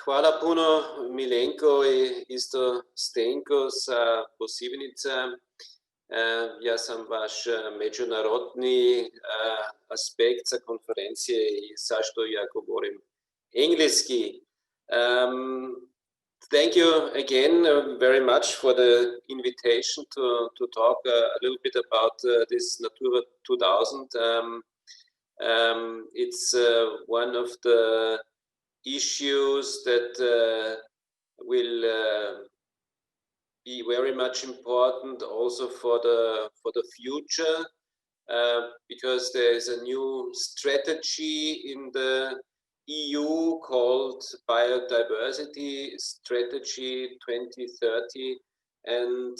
Hvala puno Milenko i isto Stenko sa Posivnica. Ja sam vaš međunarodni aspekt sa konferencije i zašto ja govorim engleski. Thank you again very much for the invitation to talk a little bit about this Natura 2000. It's one of the issues that will be very much important also for the future, because there is a new strategy in the EU called Biodiversity Strategy 2030, and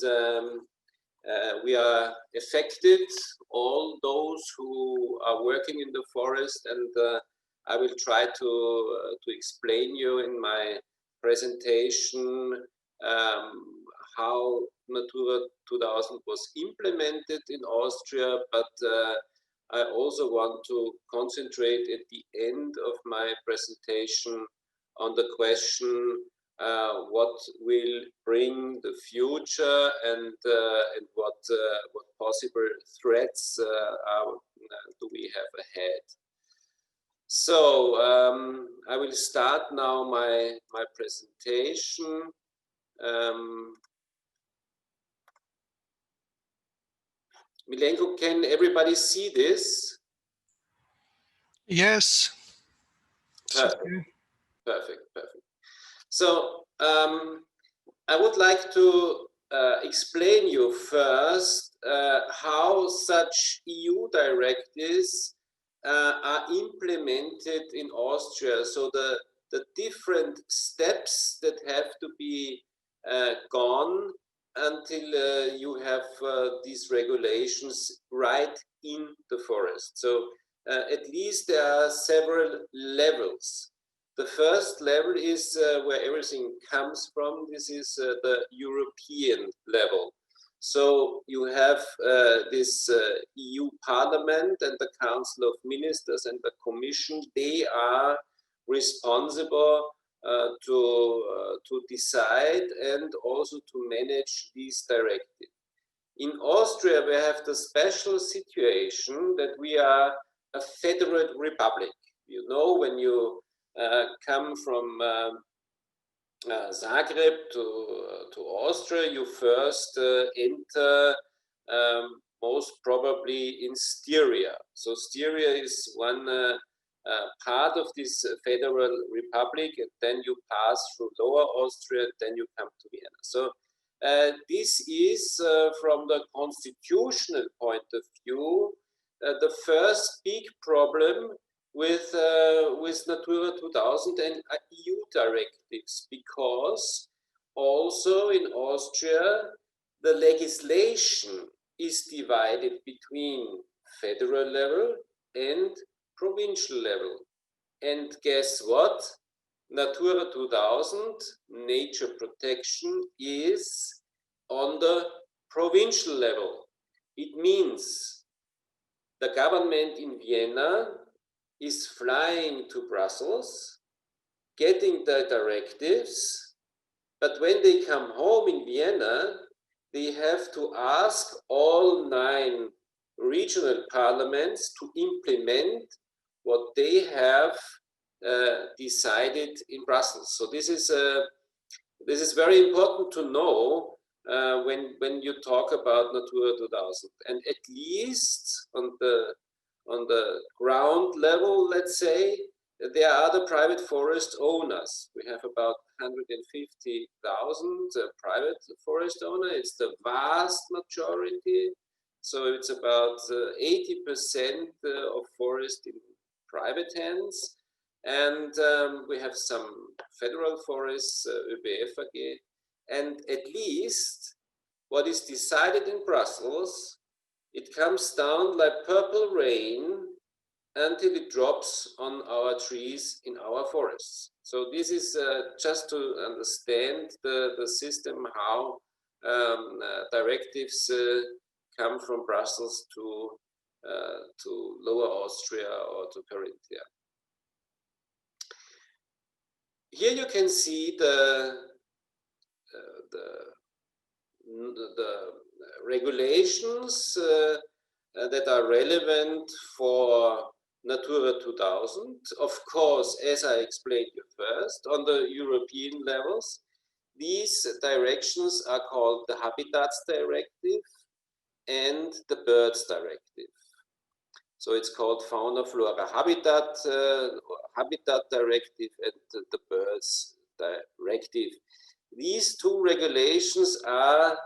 we are affected, all those who are working in the forest, and I will try to explain you in my presentation how Natura 2000 was implemented in Austria, but I also want to concentrate at the end of my presentation on the question what will bring the future and what possible threats do we have ahead. So I will start now my presentation. Milenko, can everybody see this? Yes. Perfect. Perfect. Perfect. So I would like to explain you first how such EU directives are implemented in Austria. So the different steps that have to be gone until you have these regulations right in the forest. So at least there are several levels. The first level is where everything comes from. This is the European level. So you have this EU Parliament and the Council of Ministers and the Commission. They are responsible to decide and also to manage these directives. In Austria, we have the special situation that we are a federal republic. You know, when you come from Zagreb to Austria, you first enter most probably in Styria. So Styria is one part of this federal republic, and then you pass through Lower Austria, and then you come to Vienna. So this is, from the constitutional point of view, the first big problem with Natura 2000 and EU directives, because also in Austria the legislation is divided between federal level and provincial level. And guess what? Natura 2000, nature protection, is on the provincial level. It means the government in Vienna is flying to Brussels, getting the directives, but when they come home in Vienna, they have to ask all 9 regional parliaments to implement what they have decided in Brussels. So this is very important to know when you talk about Natura 2000. And at least on the ground level, let's say, there are the private forest owners. We have about 150,000 private forest owners. It's the vast majority. So it's about 80% of forest in private hands. And we have some federal forests, ÖBF AG. And at least what is decided in Brussels, it comes down like purple rain until it drops on our trees in our forests. So this is just to understand the system, how directives come from Brussels to Lower Austria or to Carinthia. here you can see the regulations that are relevant for Natura 2000. Of course, as I explained you first, on the European levels, these directions are called the Habitats Directive and the Birds Directive. So it's called Fauna Flora Habitat Directive and the Birds Directive. These two regulations are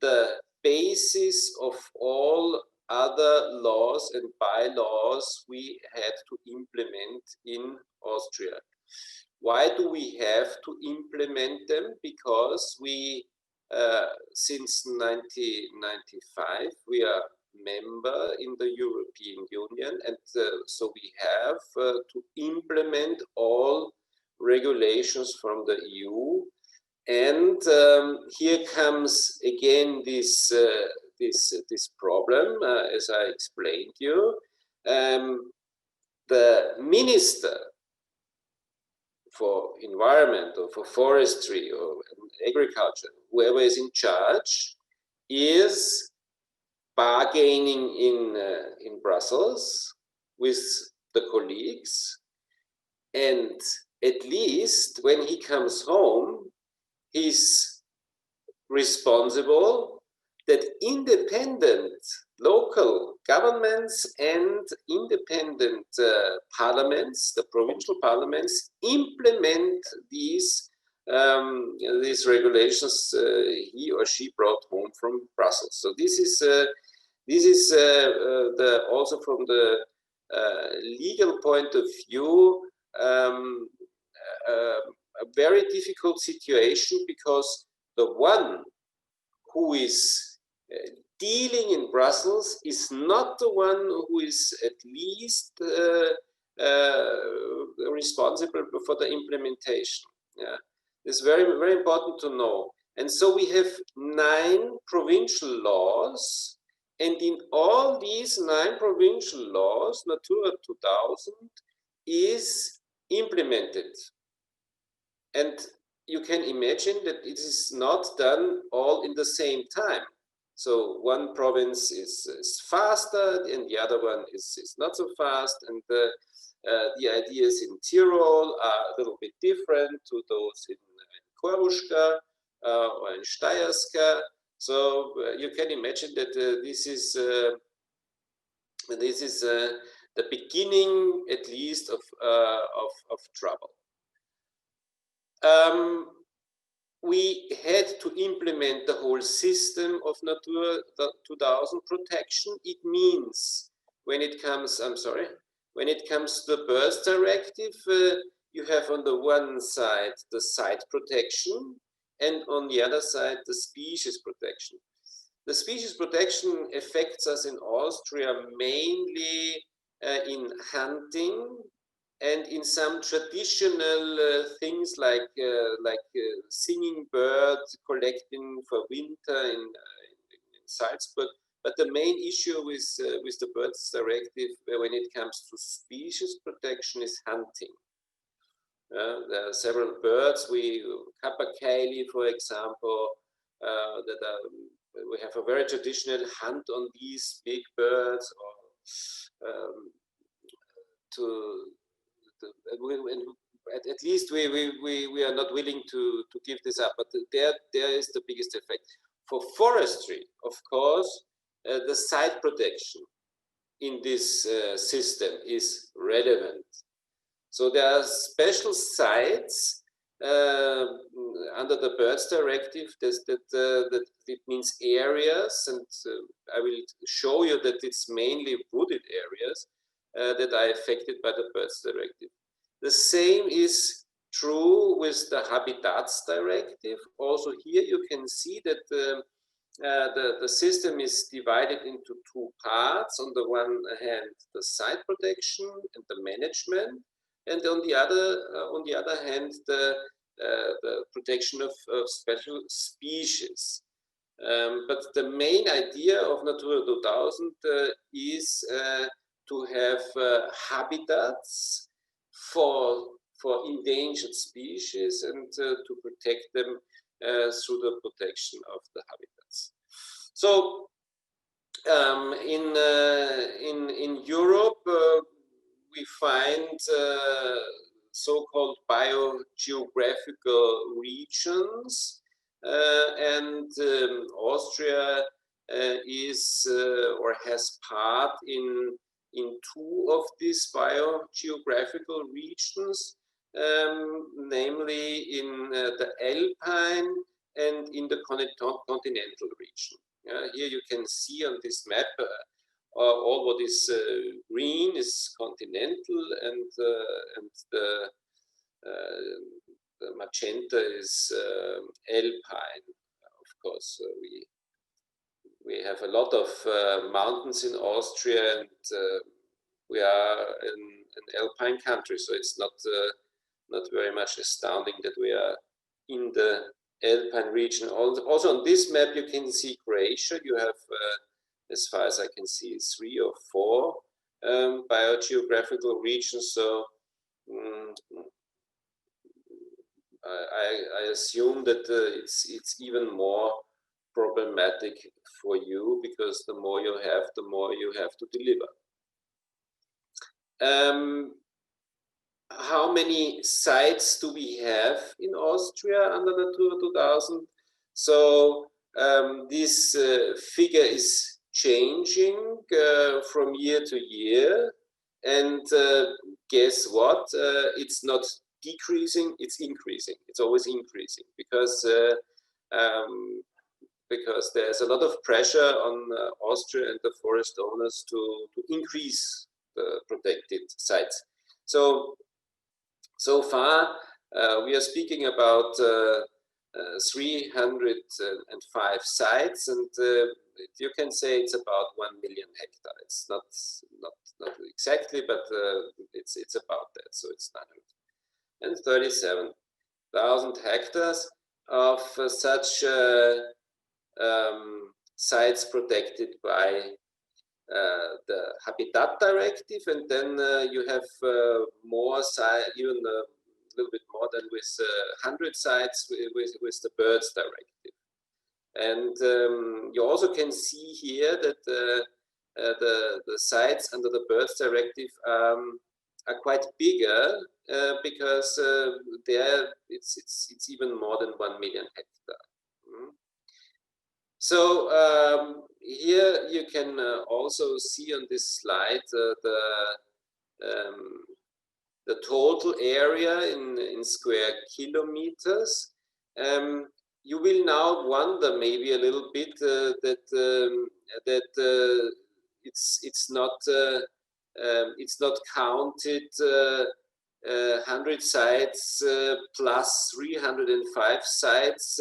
the basis of all other laws and bylaws we had to implement in Austria. Why do we have to implement them? Because we, since 1995, we are member in the European Union, and so we have to implement all regulations from the EU. And here comes again this problem, as I explained you. The minister for environment or for forestry or agriculture, whoever is in charge, is bargaining in Brussels with the colleagues, and at least when he comes home, he's responsible that independent local governments and independent parliaments, the provincial parliaments, implement these regulations he or she brought home from Brussels. So this is also from the legal point of view a very difficult situation, because the one who is dealing in Brussels is not the one who is at least responsible for the implementation. Yeah, it's very, very important to know. And so we have 9 provincial laws, and in all these 9 provincial laws, Natura 2000 is implemented. And you can imagine that it is not done all in the same time. So one province is faster and the other one is not so fast. And the ideas in Tyrol are a little bit different to those in Korbuschka or in Steierska. So you can imagine that this is the beginning, at least, of trouble. We had to implement the whole system of Natura 2000 protection. It means when it comes, when it comes to the Birds Directive, you have on the one side the site protection, and on the other side the species protection. The species protection affects us in Austria mainly in hunting and in some traditional things like singing birds, collecting for winter in Salzburg. But the main issue with the Birds Directive when it comes to species protection is hunting. There are several birds, capercaillie, for example, we have a very traditional hunt on these big birds, or at least we are not willing to give this up, but there is the biggest effect. For forestry, of course, the site protection in this system is relevant. So there are special sites under the Birds Directive that it means areas, and I will show you that it's mainly wooded areas that are affected by the Birds Directive. The same is true with the Habitats Directive. Also here you can see that the system is divided into 2 parts. On the one hand, the site protection and the management, and on the other hand, the protection of special species. But the main idea of Natura 2000 is to have habitats for for endangered species and to protect them through the protection of the habitats. So in Europe, we find so-called biogeographical regions, and Austria is or has part in two of these biogeographical regions, namely in the Alpine and in the continental region. Here you can see on this map all what is green is continental, and the magenta is alpine. Of course, we have a lot of mountains in Austria, and we are an alpine country, so it's not very much astounding that we are in the alpine region. Also on this map you can see Croatia. You have, as far as I can see, 3 or 4 biogeographical regions. So I assume that it's even more problematic for you, because the more you have to deliver. How many sites do we have in Austria under Natura 2000? So this figure is changing from year to year, and guess what? It's not decreasing, it's increasing. It's always increasing, because there's a lot of pressure on Austria and the forest owners to increase the protected sites. So far, we are speaking about 305 sites, and you can say it's about 1 million hectares. It's not exactly, but it's about that. So it's 937,000 hectares of such sites protected by the Habitat Directive, and then you have more sites, even a little bit more than with 100 sites with the Birds Directive. And you also can see here that the sites under the Birds Directive are quite bigger, because there it's even more than 1 million hectares. So here you can also see on this slide the total area in square kilometers. You will now wonder maybe a little bit that it's not counted 100 sites plus 305 sites.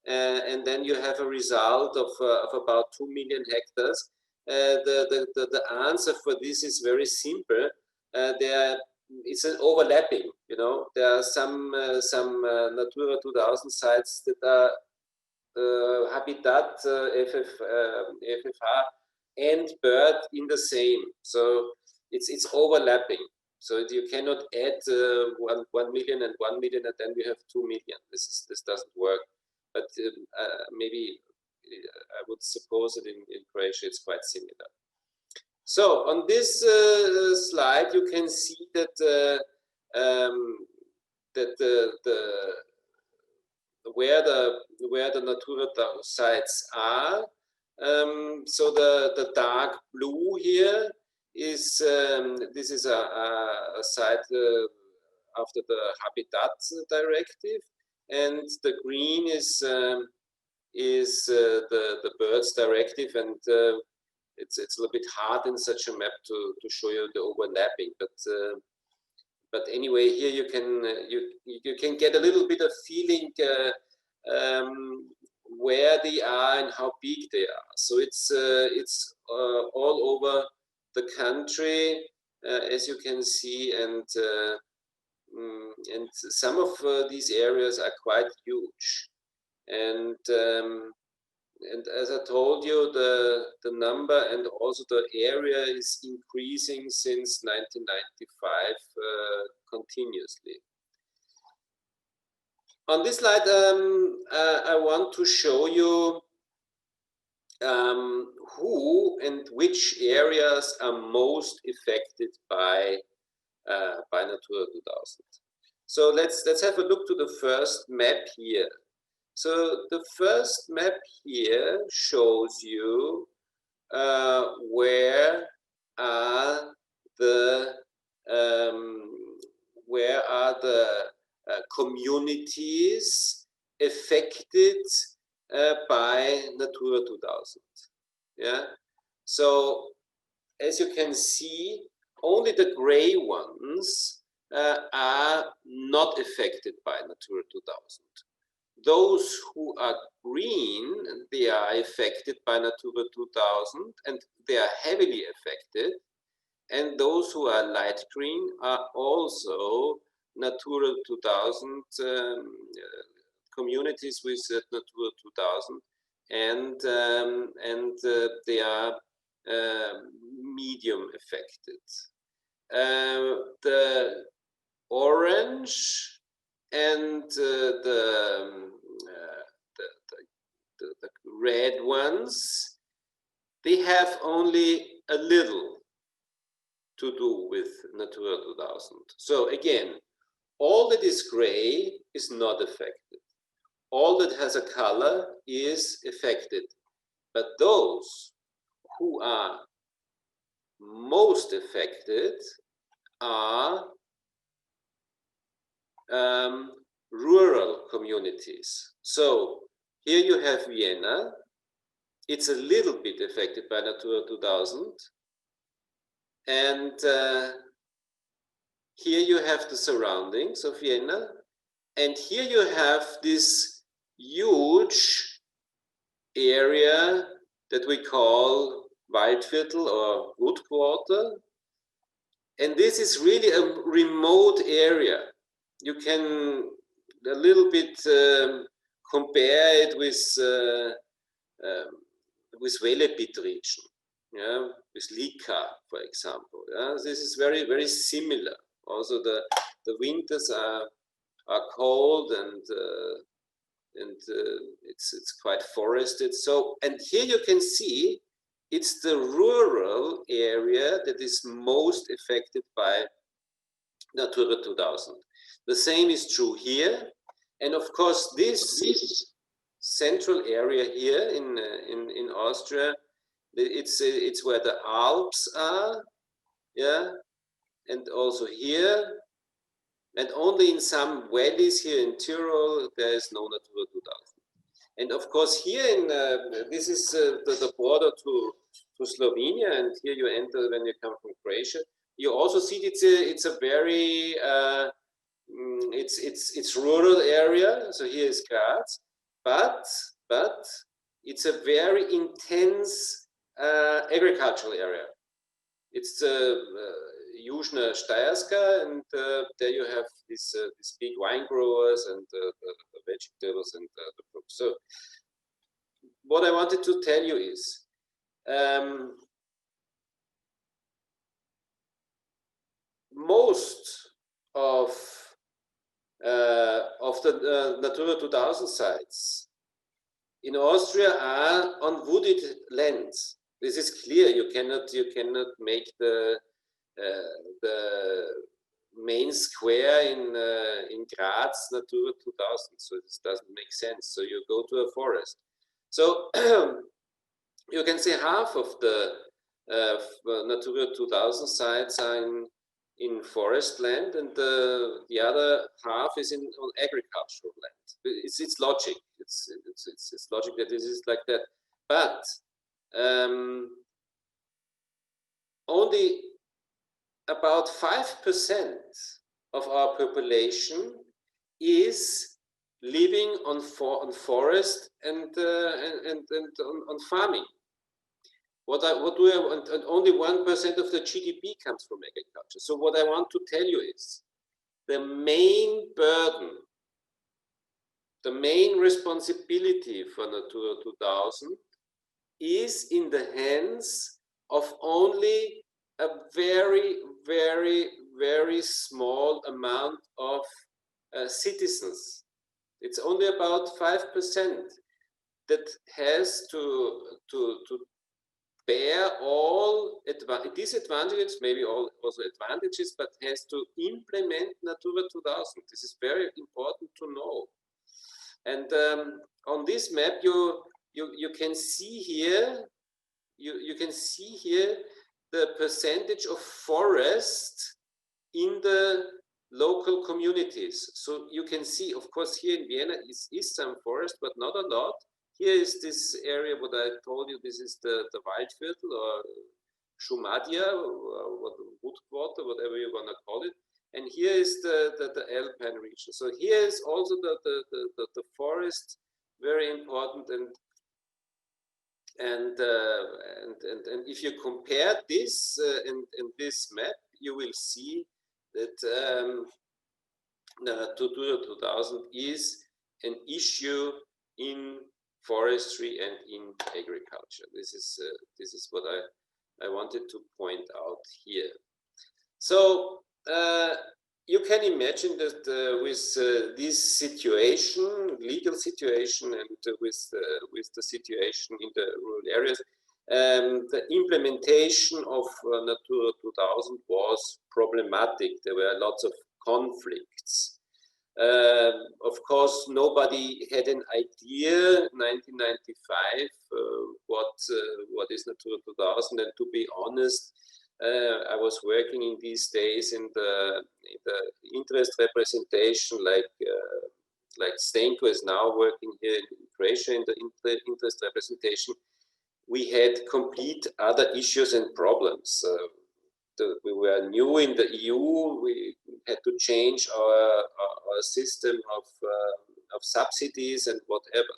And then you have a result of about 2 million hectares. The answer for this is very simple. It's an overlapping. You know, there are some Natura 2000 sites that are habitat, FFH, and bird in the same. So it's overlapping. So you cannot add 1 million and 1 million, and then you have 2 million. This doesn't work. But maybe I would suppose that in Croatia it's quite similar. So on this slide you can see that where the Natura sites are. So the dark blue here is this is a site after the Habitat Directive. And the green is the Birds Directive, and it's a little bit hard in such a map to show you the overlapping. But anyway, here you can get a little bit of feeling where they are and how big they are. So it's all over the country, as you can see, and some of these areas are quite huge, and And as I told you, the number and also the area is increasing since 1995 continuously. On this slide, I want to show you who and which areas are most affected by Natura 2000. So let's have a look to the first map here. So the first map here shows you where are the communities affected by Natura 2000. Yeah. So as you can see, only the gray ones are not affected by Natura 2000. Those who are green, they are affected by Natura 2000 and they are heavily affected. And those who are light green are also Natura 2000 communities with Natura 2000, and they are medium affected. The orange and the red ones, they have only a little to do with Natura 2000. So again, all that is gray is not affected. All that has a color is affected. But those who are most affected are rural communities. So here you have Vienna. It's a little bit affected by Natura 2000. And here you have the surroundings of Vienna. And here you have this huge area that we call Waldviertel or wood quarter. And this is really a remote area. You can a little bit compare it with Velebit region, yeah, with Lika, for example. Yeah? This is very, very similar. Also, the winters are cold and it's quite forested. So, and here you can see it's the rural area that is most affected by Natura 2000. The same is true here, and of course this central area here in Austria, it's where the Alps are, yeah, and also here, and only in some valleys here in Tyrol there is no Natura 2000. And of course here in this is the border to Slovenia, and here you enter when you come from Croatia. You also see it's a very it's rural area. So here is Graz, but it's a very intense agricultural area. It's Južna Štajerska, and there you have these big wine growers and the vegetables and the fruits. So what I wanted to tell you is most of the Natura 2000 sites in Austria are on wooded lands. This is clear. You cannot make the main square in Graz Natura 2000. So this doesn't make sense. So you go to a forest. So you can say half of the Natura 2000 sites are in forest land, and the other half is on agricultural land. It's logic. It's logic that this is like that. But only about 5% of our population is living on forest and on farming. What do I want? And only 1% of the GDP comes from agriculture. So what I want to tell you is the main burden, the main responsibility for Natura 2000 is in the hands of only a very, very, very small amount of citizens. It's only about 5% that has to bear all disadvantages, maybe also advantages, but has to implement Natura 2000. This is very important to know. And on this map, you can see here, you can see here the percentage of forest in the local communities. So you can see, of course, here in Vienna is some forest, but not a lot. Here is this area, what I told you, this is the Waldviertel or Schumadia, or Woodquarter, whatever you want to call it. And here is the Alpine region. So here is also the forest, very important. And if you compare this and this map, you will see that Natura 2000 is an issue in forestry and in agriculture. This is what I wanted to point out here. So you can imagine that with this situation, legal situation, and with the situation in the rural areas, the implementation of Natura 2000 was problematic. There were lots of conflicts. Of course, nobody had an idea in 1995 what is Natura 2000, and to be honest, I was working in these days in the interest representation, like Stenko is now working here in Croatia in the interest representation. We had complete other issues and problems. We were new in the EU. We had to change our system of subsidies and whatever.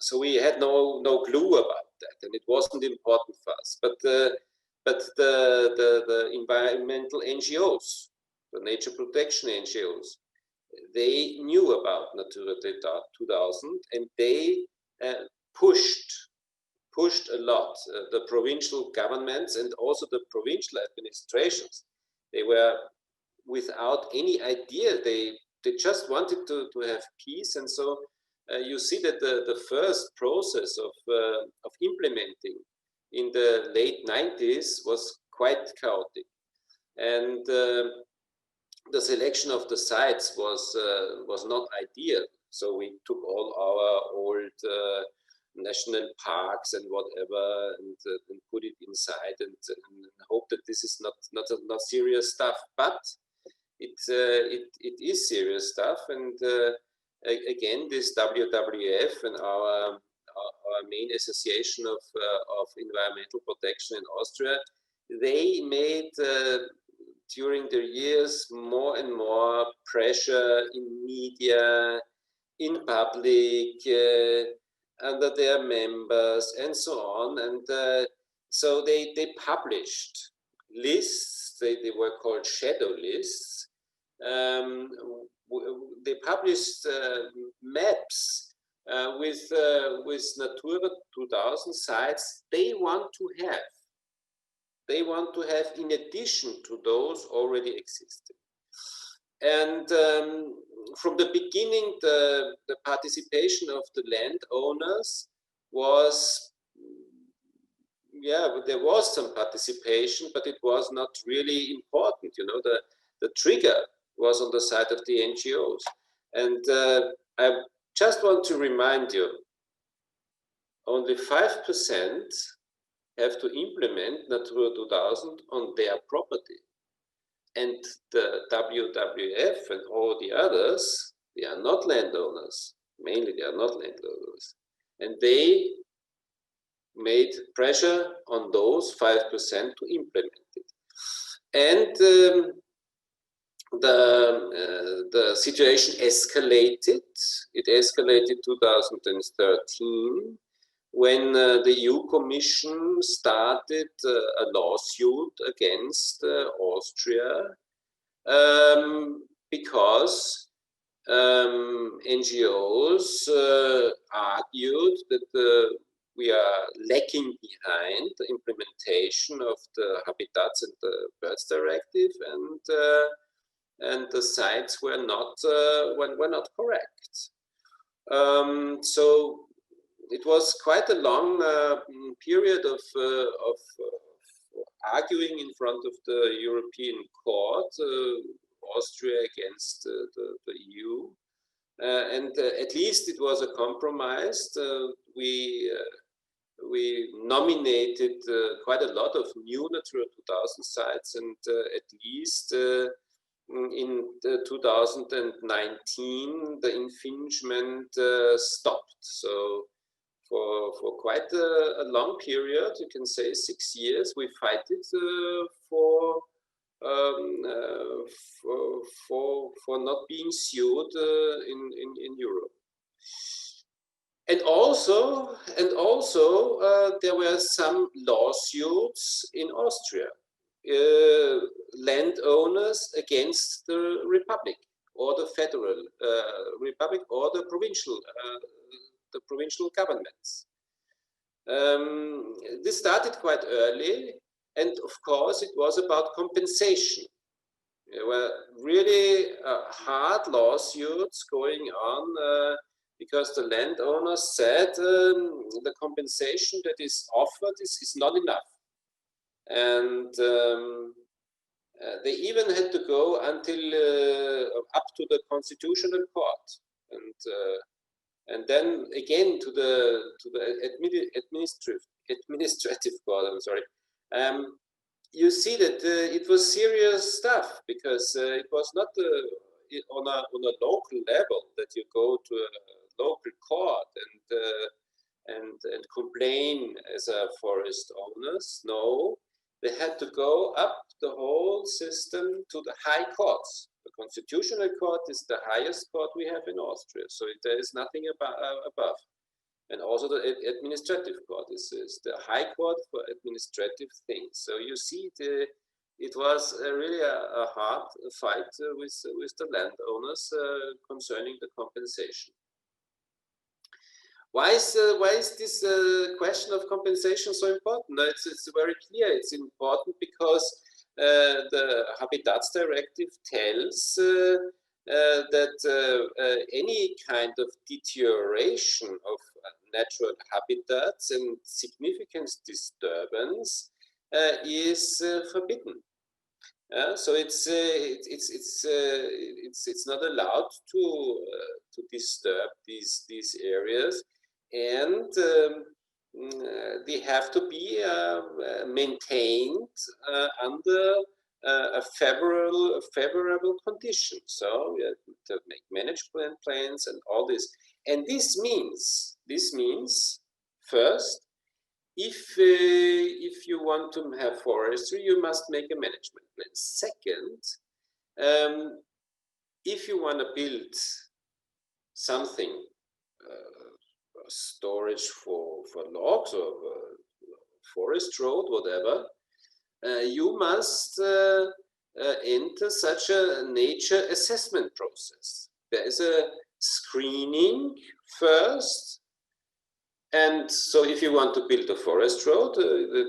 So we had no clue about that, and it wasn't important for us. But the environmental NGOs, the nature protection NGOs, they knew about Natura 2000, and they pushed a lot. The provincial governments and also the provincial administrations, they were without any idea. They just wanted to have peace, and so you see that the first process of implementing in the late 90s was quite chaotic, and the selection of the sites was not ideal. So we took all our old national parks and whatever and put it inside and hope that this is not serious stuff, but it is serious stuff. And again, this WWF and our main association of environmental protection in Austria, they made during the years more and more pressure in media, in public, under their members, and so on. And so they published lists. They were called shadow lists. They published maps with Natura 2000 sites they want to have. They want to have in addition to those already existing. And from the beginning, the participation of the landowners was, there was some participation, but it was not really important. You know, the trigger was on the side of the NGOs. And I just want to remind you, only 5% have to implement Natura 2000 on their property. And the WWF and all the others, they are not landowners. Mainly they are not landowners. And they made pressure on those 5% to implement it. And the situation escalated. It escalated 2013 when the EU Commission started a lawsuit against Austria because NGOs argued that we are lacking behind the implementation of the Habitats and the Birds Directive, and the sites were not correct. So it was quite a long period of arguing in front of the European Court, Austria against the EU, and at least it was a compromise. We nominated quite a lot of new Natura 2000 sites, and at least in 2019 the infringement stopped. So for quite a long period, you can say 6 years, we fight it for not being sued in Europe. And also there were some lawsuits in Austria, landowners against the Republic or the Federal Republic or the provincial governments. This started quite early, and of course it was about compensation. There were really hard lawsuits going on because the landowners said the compensation that is offered is not enough. And they even had to go until up to the Constitutional Court, and then again to the administrative court. I'm sorry. You see that it was serious stuff, because it was not on a local level that you go to a local court and complain as a forest owners. No, they had to go up the whole system to the high courts. The Constitutional Court is the highest court we have in Austria, so there is nothing above. And also the administrative court is the high court for administrative things. So you see, it was really a hard fight with the landowners concerning the compensation. Why is this question of compensation so important? It's very clear. It's important because the Habitats Directive tells that any kind of deterioration of natural habitats and significant disturbance is forbidden. So it's not allowed to disturb these areas, and they have to be maintained under a favorable condition. So we have to make management plans and all this. And this means first, if you want to have forestry, you must make a management plan. Second, if you want to build something, storage for logs or forest road, whatever, you must enter such a nature assessment process. There is a screening first, and so if you want to build a forest road,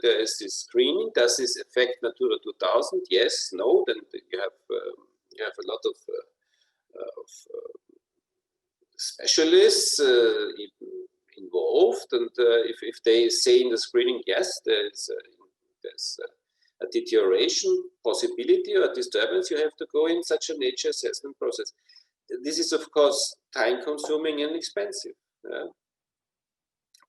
there is this screening. Does this affect Natura 2000? Yes, no. Then you have a lot of specialists involved, and if they say in the screening, yes, there's a deterioration possibility or disturbance, you have to go in such a nature assessment process. This is, of course, time-consuming and expensive.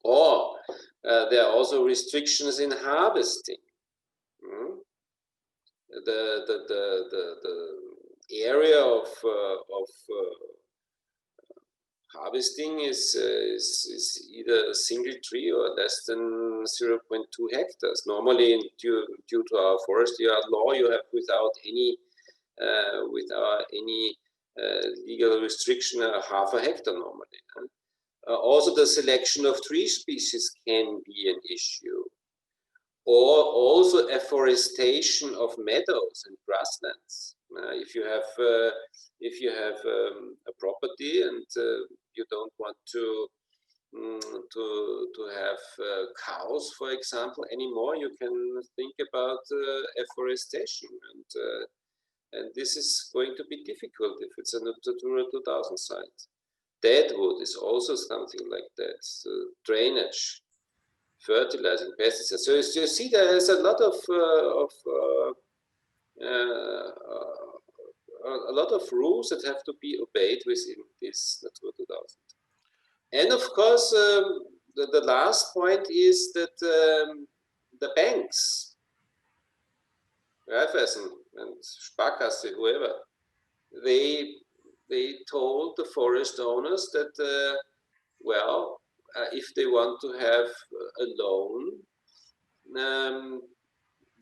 Or there are also restrictions in harvesting. The area of harvesting is either a single tree or less than 0.2 hectares. Normally, due to our forest yard law, you have without any legal restriction half a hectare normally. Also, the selection of tree species can be an issue, or also afforestation of meadows and grasslands. If you have a property and you don't want to have cows, for example, anymore, you can think about afforestation, and this is going to be difficult if it's a Natura 2000 site. Deadwood is also something like that. So drainage, fertilizing, pesticides. So you see, there is a lot of rules that have to be obeyed within this Natura 2000. And of course, the last point is that the banks, Raiffeisen and Sparkasse, whoever, they told the forest owners that, if they want to have a loan,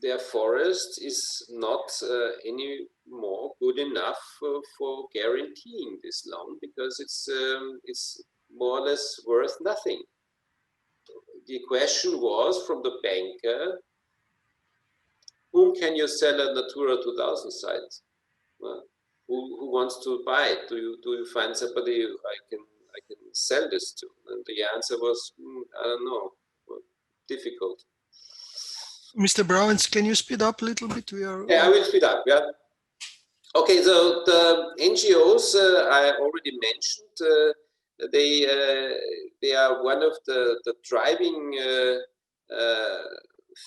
their forest is not any more good enough for guaranteeing this loan, because it's more or less worth nothing. The question was from the banker, whom can you sell a Natura 2000 site? Who wants to buy it? Do you find somebody I can sell this to? And the answer was, I don't know, difficult. Mr. Brawenz, can you speed up a little bit? Yeah, I will speed up. Yeah. Okay, so the NGOs I already mentioned. They are one of the driving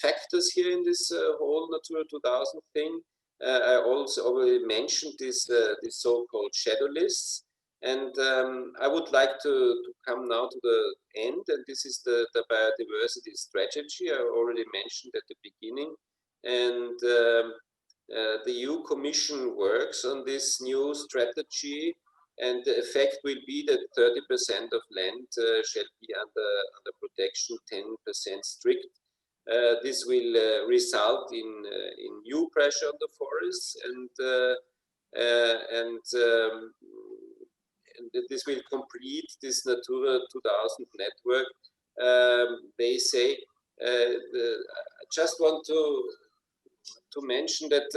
factors here in this whole Natura 2000 thing. I also already mentioned this so-called shadow lists, and I would like to come now to the end, and this is the biodiversity strategy I already mentioned at the beginning, and the EU Commission works on this new strategy. And the effect will be that 30% of land shall be under protection, 10% strict. This will result in new pressure on the forests, and this will complete this Natura 2000 network. They say. I just want to mention that.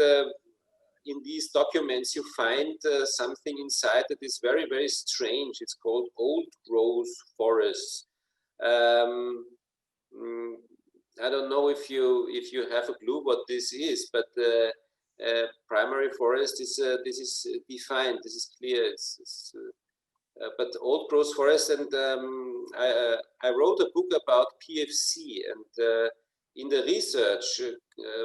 In these documents, you find something inside that is very, very strange. It's called old growth forests. I don't know if you have a clue what this is, but primary forest is this is defined. This is clear. But old growth forest, and I wrote a book about PFC, and in the research,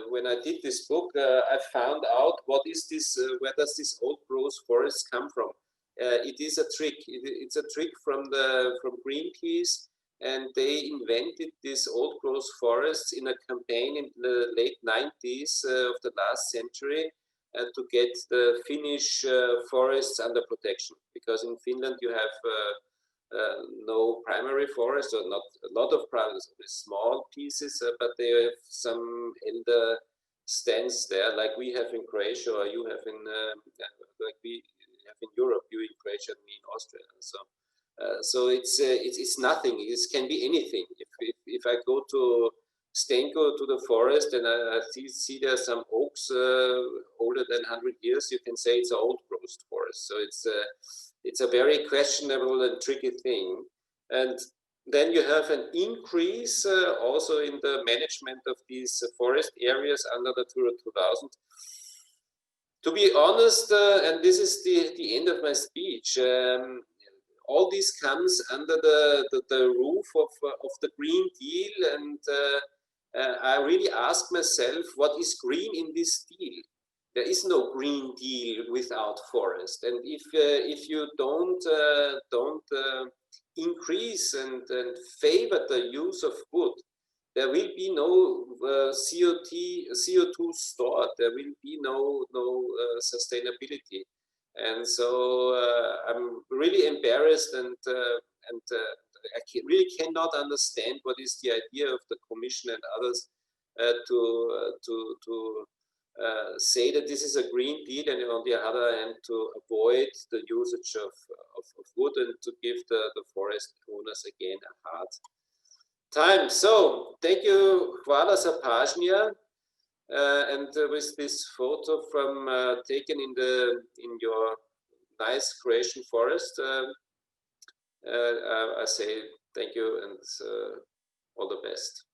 when I did this book, I found out what is this, where does this old growth forest come from? It is a trick. It's a trick from Greenpeace, and they invented this old growth forests in a campaign in the late 90s of the last century to get the Finnish forests under protection. Because in Finland you have no primary forest, or not a lot of primary, small pieces, but they have some elder stands there, like we have in Croatia, or you have in, like we have in Europe, you in Croatia, me in Austria. So it's nothing. It can be anything. If I go to Stenko, to the forest, and I see there some oaks older than 100 years, you can say it's an old growth forest. So it's a very questionable and tricky thing. And then you have an increase also in the management of these forest areas under the Natura 2000. To be honest, and this is the end of my speech, all this comes under the roof of the Green Deal, and I really ask myself, what is green in this deal? There is no Green Deal without forest, and if you don't increase and favor the use of wood, there will be no CO2 stored. There will be no sustainability, and so I'm really embarrassed, and I really cannot understand what is the idea of the Commission and others to say that this is a Green Deal, and on the other hand to avoid the usage of wood and to give the forest owners again a hard time. So thank you, Hvala za pažnja. and with this photo from taken in your nice Croatian forest, I say thank you and all the best.